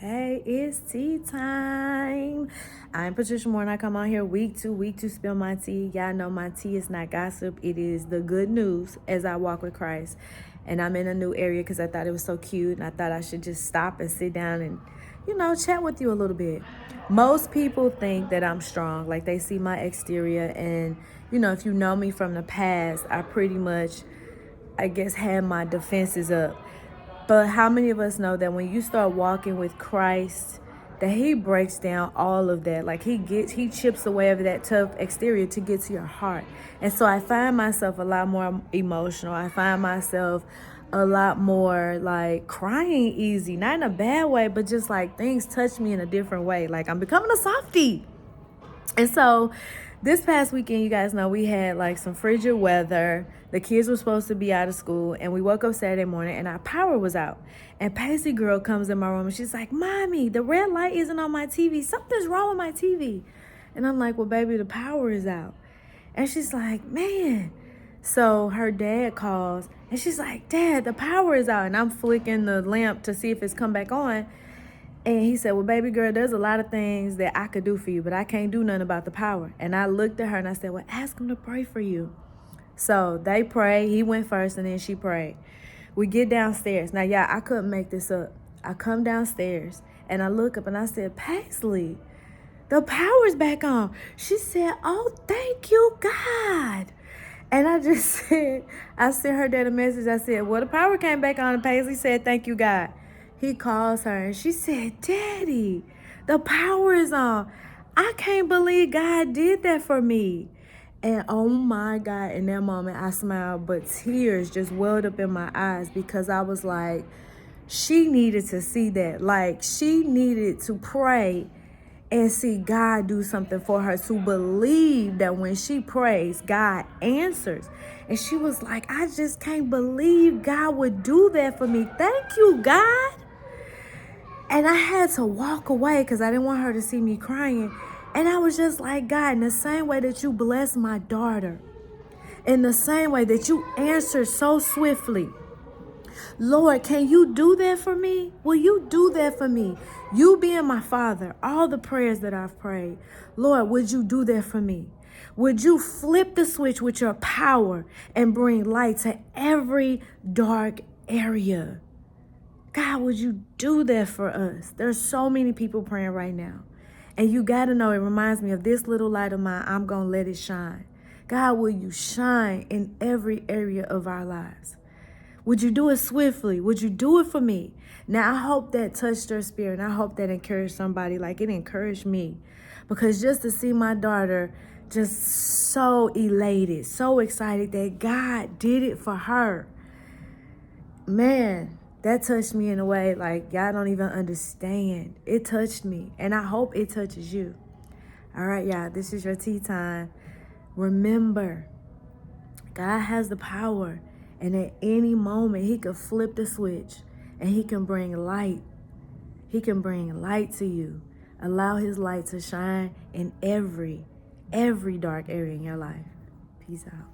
Hey, it's tea time. I'm Patricia Moore and I come on here week to spill my tea. Y'all know my tea is not gossip. It is the good news as I walk with Christ. And I'm in a new area because I thought it was so cute and I thought I should just stop and sit down and, chat with you a little bit. Most people think that I'm strong. Like they see my exterior and, if you know me from the past, I pretty much, had my defenses up. But how many of us know that when you start walking with Christ, that he breaks down all of that. Like he chips away of that tough exterior to get to your heart. And so I find myself a lot more emotional. I find myself a lot more like crying easy, not in a bad way, but just like things touch me in a different way. Like I'm becoming a softie. And so this past weekend, you guys know we had like some frigid weather. The kids were supposed to be out of school and we woke up Saturday morning and our power was out. And Paisley girl comes in my room and she's like, "Mommy, the red light isn't on my TV. Something's wrong with my TV." And I'm like, "Well, baby, the power is out." And she's like, "Man." So her dad calls and she's like, "Dad, the power is out." And I'm flicking the lamp to see if it's come back on. And he said, "Well, baby girl, there's a lot of things that I could do for you, but I can't do nothing about the power." And I looked at her and I said, "Well, ask him to pray for you." So they prayed. He went first and then she prayed. We get downstairs. Now, y'all, I couldn't make this up. I come downstairs and I look up and I said, "Paisley, the power's back on." She said, "Oh, thank you, God." And I just said, I sent her dad a message. I said, "Well, the power came back on." And Paisley said, "Thank you, God." He calls her and she said, "Daddy, the power is on. I can't believe God did that for me." And oh my God, in that moment I smiled, but tears just welled up in my eyes because I was like, she needed to see that. Like she needed to pray and see God do something for her, to believe that when she prays, God answers. And she was like, "I just can't believe God would do that for me. Thank you, God." And I had to walk away because I didn't want her to see me crying. And I was just like, "God, in the same way that you blessed my daughter, in the same way that you answered so swiftly, Lord, can you do that for me? Will you do that for me? You being my father, all the prayers that I've prayed, Lord, would you do that for me? Would you flip the switch with your power and bring light to every dark area? God, would you do that for us?" There's so many people praying right now. And you got to know, it reminds me of this little light of mine. I'm going to let it shine. God, will you shine in every area of our lives? Would you do it swiftly? Would you do it for me? Now, I hope that touched your spirit. And I hope that encouraged somebody like it encouraged me. Because just to see my daughter just so elated, so excited that God did it for her. Man, that touched me in a way like y'all don't even understand. It touched me, and I hope it touches you. All right, y'all, this is your tea time. Remember, God has the power, and at any moment, he could flip the switch, and he can bring light. He can bring light to you. Allow his light to shine in every dark area in your life. Peace out.